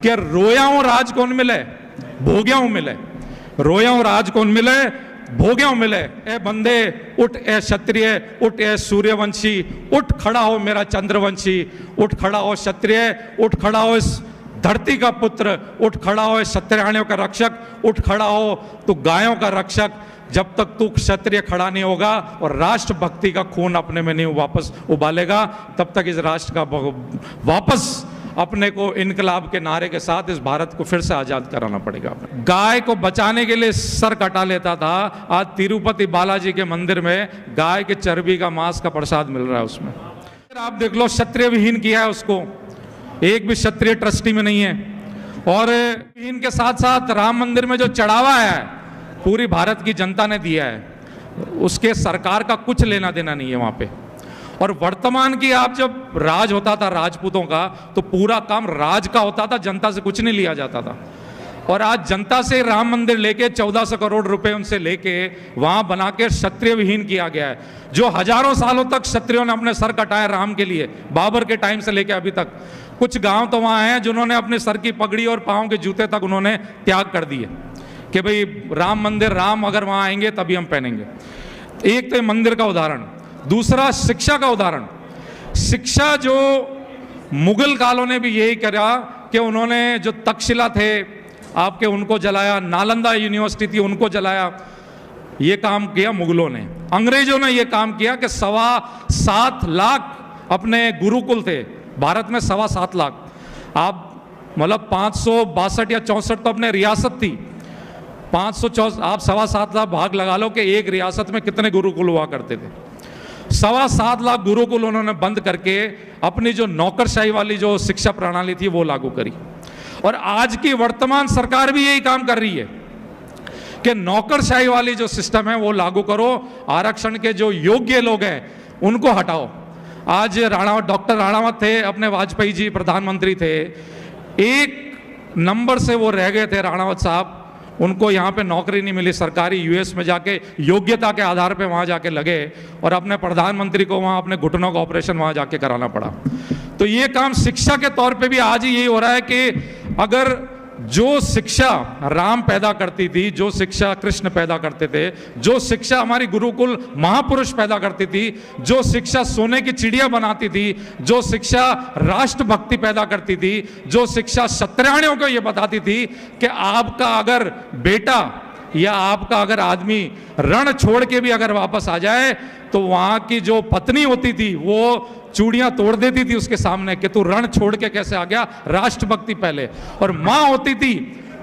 कि रोया हूं राज कौन मिले, भोग्या हूं मिले। रोया हूं राज कौन मिले, भोग्या हूं मिले। ए बंदे उठ, ए क्षत्रिय उठ, ए सूर्यवंशी उठ खड़ा हो, मेरा चंद्रवंशी उठ खड़ा हो, क्षत्रिय उठ खड़ा हो, इस धरती का पुत्र उठ खड़ा हो, क्षत्रियाणियों का रक्षक उठ खड़ा हो, तू गायों का रक्षक। जब तक तू क्षत्रिय खड़ा नहीं होगा और राष्ट्रभक्ति का खून अपने में नहीं वापस उबालेगा, तब तक इस राष्ट्र का वापस अपने को इनकलाब के नारे के साथ इस भारत को फिर से आजाद कराना पड़ेगा। गाय को बचाने के लिए सर कटा लेता था, आज तिरुपति बालाजी के मंदिर में गाय के चर्बी का मांस का प्रसाद मिल रहा है उसमें। आप देख लो, क्षत्रिय विहीन किया है उसको, एक भी क्षत्रिय ट्रस्टी में नहीं है। और विहीन के साथ साथ राम मंदिर में जो चढ़ावा है पूरी भारत की जनता ने दिया है, उसके सरकार का कुछ लेना देना नहीं है वहां पे। और वर्तमान की आप जब राज होता था राजपूतों का, तो पूरा काम राज का होता था, जनता से कुछ नहीं लिया जाता था। और आज जनता से राम मंदिर लेके 1400 करोड़ रुपए उनसे लेके वहां बना के क्षत्रिय विहीन किया गया है। जो हजारों सालों तक क्षत्रियों ने अपने सर कटाए राम के लिए, बाबर के टाइम से लेके अभी तक। कुछ गांव तो वहां हैं जिन्होंने अपने सर की पगड़ी और पांव के जूते तक उन्होंने त्याग कर दिए कि भाई राम मंदिर, राम अगर वहां आएंगे तभी हम पहनेंगे। एक तो मंदिर का उदाहरण, दूसरा शिक्षा का उदाहरण। शिक्षा जो मुगल कालों ने भी यही करा कि उन्होंने जो तक्षशिला थे आपके उनको जलाया, नालंदा यूनिवर्सिटी थी उनको जलाया। ये काम किया मुगलों ने। अंग्रेजों ने ये काम किया कि 7.25 लाख अपने गुरुकुल थे भारत में, 7.25 लाख। आप मतलब 562 या 64 तो अपने रियासत थी, 564 आप 7.25 लाख भाग लगा लो कि एक रियासत में कितने गुरुकुल हुआ करते थे। 7.25 लाख गुरुकुल उन्होंने बंद करके अपनी जो नौकरशाही वाली जो शिक्षा प्रणाली थी वो लागू करी। और आज की वर्तमान सरकार भी यही काम कर रही है कि नौकरशाही वाली जो सिस्टम है वो लागू करो, आरक्षण के जो योग्य लोग हैं उनको हटाओ। आज डॉक्टर राणावत थे, अपने वाजपेयी जी प्रधानमंत्री थे, एक नंबर से वो रह गए थे राणावत साहब, उनको यहाँ पे नौकरी नहीं मिली सरकारी। यूएस में जाके योग्यता के आधार पे वहाँ जाके लगे और अपने प्रधानमंत्री को वहाँ अपने घुटनों का ऑपरेशन वहाँ जाके कराना पड़ा। तो ये काम शिक्षा के तौर पे भी आज ही यही हो रहा है कि अगर जो शिक्षा राम पैदा करती थी, जो शिक्षा कृष्ण पैदा करते थे, जो शिक्षा हमारी गुरुकुल महापुरुष पैदा करती थी, जो शिक्षा सोने की चिड़िया बनाती थी, जो शिक्षा राष्ट्रभक्ति पैदा करती थी, जो शिक्षा क्षत्रियाणियों को ये बताती थी कि आपका अगर बेटा या आपका अगर आदमी रण छोड़ के भी अगर वापस आ जाए तो वहां की जो पत्नी होती थी वो चूड़ियां तोड़ देती थी उसके सामने कि तू रण छोड़ के कैसे आ गया, राष्ट्रभक्ति पहले। और माँ होती थी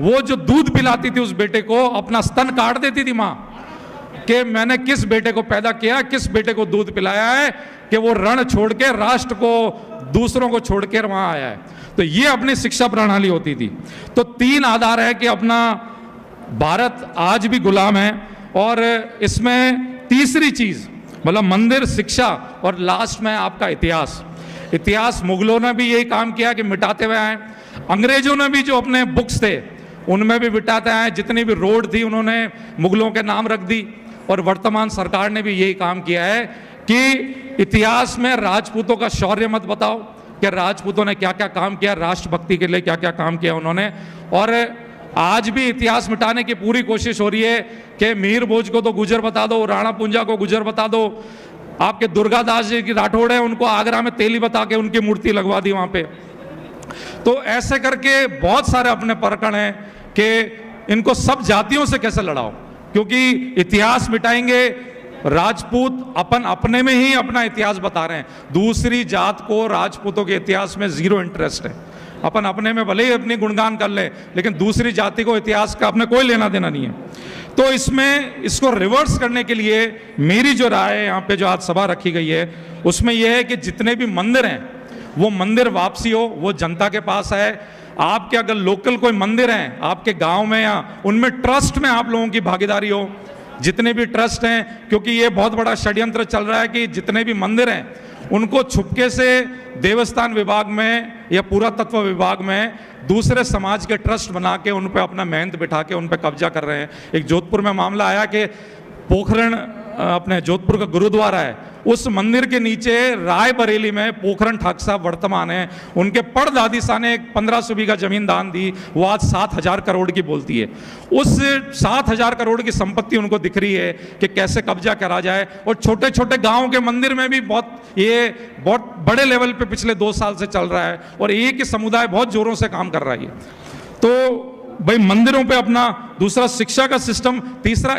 वो जो दूध पिलाती थी उस बेटे को, अपना स्तन काट देती थी माँ कि मैंने किस बेटे को पैदा किया, किस बेटे को दूध पिलाया है कि वो रण छोड़ के राष्ट्र को दूसरों को छोड़ के वहां आया है। तो ये अपनी शिक्षा प्रणाली होती थी। तो 3 आधार है कि अपना भारत आज भी गुलाम है। और इसमें तीसरी चीज मतलब मंदिर, शिक्षा और लास्ट में आपका इतिहास। इतिहास मुगलों ने भी यही काम किया कि मिटाते हुए आए, अंग्रेजों ने भी जो अपने बुक्स थे उनमें भी मिटाते आए, जितनी भी रोड थी उन्होंने मुगलों के नाम रख दी। और वर्तमान सरकार ने भी यही काम किया है कि इतिहास में राजपूतों का शौर्य मत बताओ कि राजपूतों ने क्या क्या काम किया, राष्ट्रभक्ति के लिए क्या क्या काम किया उन्होंने। और आज भी इतिहास मिटाने की पूरी कोशिश हो रही है कि मीर भोज को तो गुजर बता दो, राणा पुंजा को गुजर बता दो, आपके दुर्गादास जी की राठौड़ है उनको आगरा में तेली बता के उनकी मूर्ति लगवा दी वहां पे। तो ऐसे करके बहुत सारे अपने प्रकरण हैं कि इनको सब जातियों से कैसे लड़ाओ, क्योंकि इतिहास मिटाएंगे राजपूत अपने में ही अपना इतिहास बता रहे हैं। दूसरी जात को राजपूतों के इतिहास में 0 इंटरेस्ट है। अपन अपने में भले ही अपनी गुणगान कर ले, लेकिन दूसरी जाति को इतिहास का अपने कोई लेना देना नहीं है। तो इसमें इसको रिवर्स करने के लिए मेरी जो राय है यहाँ पे जो आज सभा रखी गई है उसमें यह है कि जितने भी मंदिर हैं वो मंदिर वापसी हो, वो जनता के पास है। आपके अगर लोकल कोई मंदिर हैं आपके गांव में या उनमें ट्रस्ट में आप लोगों की भागीदारी हो, जितने भी ट्रस्ट हैं, क्योंकि ये बहुत बड़ा षड्यंत्र चल रहा है कि जितने भी मंदिर हैं उनको छुपके से देवस्थान विभाग में या पुरातत्व विभाग में दूसरे समाज के ट्रस्ट बना के उन पे अपना मेहनत बिठा के उन पे कब्जा कर रहे हैं। एक जोधपुर में मामला आया कि पोखरण अपने जोधपुर का गुरुद्वारा है, उस मंदिर के नीचे रायबरेली में पोखरण ठाकुर साहब वर्तमान है, उनके परदादी सा ने 1500 बीघा जमीन दान दी, वो आज 7000 करोड़ की बोलती है। उस 7000 करोड़ की संपत्ति उनको दिख रही है कि कैसे कब्जा करा जाए। और छोटे छोटे गांव के मंदिर में भी बहुत बड़े लेवल पे पिछले 2 साल से चल रहा है, और एक ही समुदाय बहुत जोरों से काम कर रहा है। तो भाई मंदिरों पे अपना, दूसरा शिक्षा का सिस्टम, तीसरा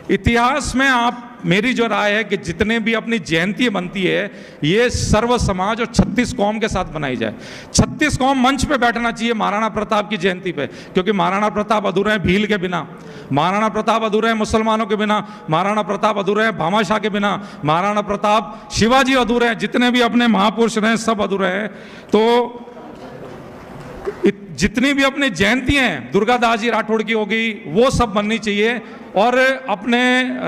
इतिहास में आप, मेरी जो राय है कि जितने भी अपनी जयंती बनती है ये सर्व समाज और 36 कौम के साथ बनाई जाए। 36 कौम मंच पे बैठना चाहिए महाराणा प्रताप की जयंती पे, क्योंकि महाराणा प्रताप अधूरे हैं भील के बिना, महाराणा प्रताप अधूरे हैं मुसलमानों के बिना, महाराणा प्रताप अधूरे हैं भामाशाह के बिना, महाराणा प्रताप, शिवाजी अधूरे हैं, जितने भी अपने महापुरुष रहे सब अधूरे हैं। तो जितनी भी अपनी जयंती हैं, दुर्गादास जी राठौड़ की होगी, वो सब बननी चाहिए। और अपने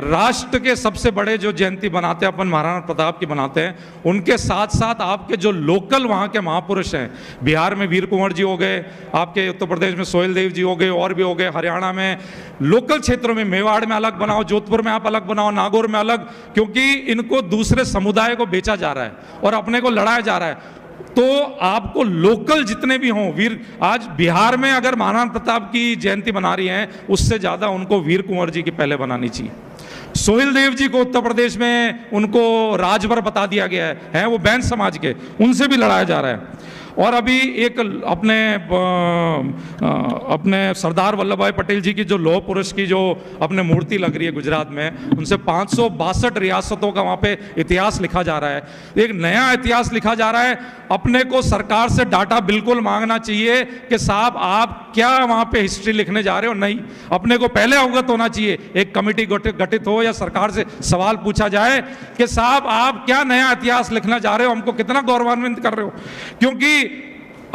राष्ट्र के सबसे बड़े जो जयंती बनाते हैं अपन महाराणा प्रताप की बनाते हैं, उनके साथ साथ आपके जो लोकल वहाँ के महापुरुष हैं, बिहार में वीर कुंवर जी हो गए, आपके उत्तर प्रदेश में सोहेल देव जी हो गए, और भी हो गए, हरियाणा में लोकल क्षेत्रों में, मेवाड़ में अलग बनाओ, जोधपुर में आप अलग बनाओ, नागौर में अलग, क्योंकि इनको दूसरे समुदाय को बेचा जा रहा है और अपने को लड़ाया जा रहा है। तो आपको लोकल जितने भी हों वीर, आज बिहार में अगर महाराणा प्रताप की जयंती बना रही हैं, उससे ज़्यादा उनको वीर कुंवर जी की पहले बनानी चाहिए। सोहेल देव जी को उत्तर प्रदेश में उनको राजभर बता दिया गया है वो बैंस समाज के, उनसे भी लड़ाया जा रहा है। और अभी एक अपने सरदार वल्लभ भाई पटेल जी की जो लौह पुरुष की जो अपने मूर्ति लग रही है गुजरात में, उनसे 562 रियासतों का वहाँ पे इतिहास लिखा जा रहा है। एक नया इतिहास लिखा जा रहा है। अपने को सरकार से डाटा बिल्कुल मांगना चाहिए कि साहब आप क्या वहाँ पे हिस्ट्री लिखने जा रहे हो, नहीं, अपने को पहले अवगत होना चाहिए। एक कमेटी गठित हो या सरकार से सवाल पूछा जाए कि साहब आप क्या नया इतिहास लिखना जा रहे हो, हमको कितना गौरवान्वित कर रहे हो। क्योंकि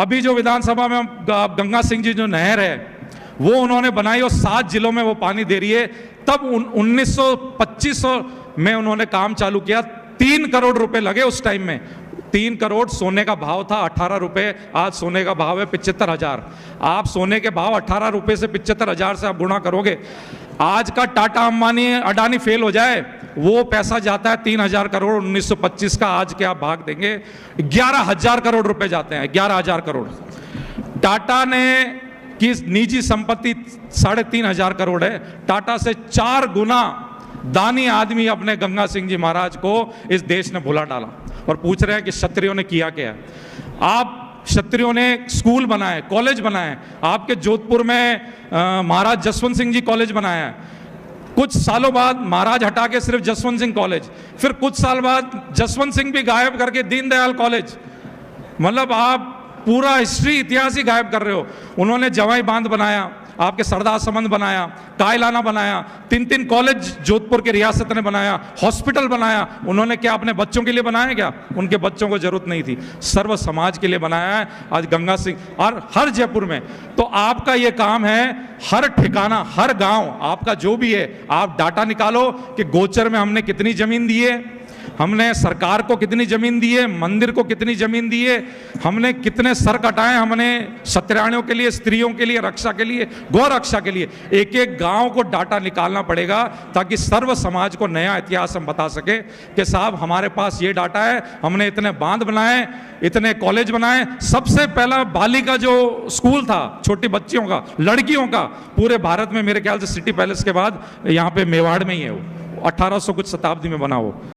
अभी जो विधानसभा में गंगा सिंह जी जो नहर है वो उन्होंने बनाई और 7 जिलों में वो पानी दे रही है। तब 1925 में उन्होंने काम चालू किया, 3 करोड़ रुपए लगे उस टाइम में। 3 करोड़ सोने का भाव था, 18 रुपए, आज सोने का भाव है 75,000। आप सोने के भाव 18 रुपए से 75,000 से आप गुणा करोगे, आज का टाटा अंबानी अडानी फेल हो जाए, वो पैसा जाता है 3,000 करोड़ 1925 का, आज के आप भाग देंगे 11,000 करोड़ रुपए जाते हैं, 11,000 करोड़। टाटा ने की निजी संपत्ति 3,500 करोड़ है, टाटा से 4 गुना दानी आदमी अपने गंगा सिंह जी महाराज को इस देश ने भुला डाला। और पूछ रहे हैं कि क्षत्रियों ने किया क्या। आप क्षत्रियों ने स्कूल बनाए, कॉलेज बनाए, आपके जोधपुर में महाराज जसवंत सिंह जी कॉलेज बनाया है। कुछ सालों बाद महाराज हटा के सिर्फ जसवंत सिंह कॉलेज, फिर कुछ साल बाद जसवंत सिंह भी गायब करके दीनदयाल कॉलेज, मतलब आप पूरा हिस्ट्री इतिहास ही गायब कर रहे हो। उन्होंने जवाई बांध बनाया, आपके सरदार समंद बनाया, कायलाना बनाया, 3 कॉलेज जोधपुर के रियासत ने बनाया, हॉस्पिटल बनाया। उन्होंने क्या अपने बच्चों के लिए बनाया क्या? उनके बच्चों को जरूरत नहीं थी, सर्व समाज के लिए बनाया है आज गंगा सिंह। और हर जयपुर में तो आपका ये काम है, हर ठिकाना, हर गांव आपका जो भी है, आप डाटा निकालो कि गोचर में हमने कितनी जमीन दी है, हमने सरकार को कितनी जमीन दी है, मंदिर को कितनी जमीन दी है, हमने कितने सर कटाए, हमने सत्याग्रहियों के लिए, स्त्रियों के लिए, रक्षा के लिए, गौ रक्षा के लिए। एक एक गांव को डाटा निकालना पड़ेगा ताकि सर्व समाज को नया इतिहास हम बता सके कि साहब हमारे पास ये डाटा है, हमने इतने बांध बनाए, इतने कॉलेज बनाए। सबसे पहला बालिका जो स्कूल था छोटी बच्चियों का, लड़कियों का, पूरे भारत में मेरे ख्याल से सिटी पैलेस के बाद यहाँ पे मेवाड़ में ही है, वो 1800 कुछ शताब्दी में बना हो।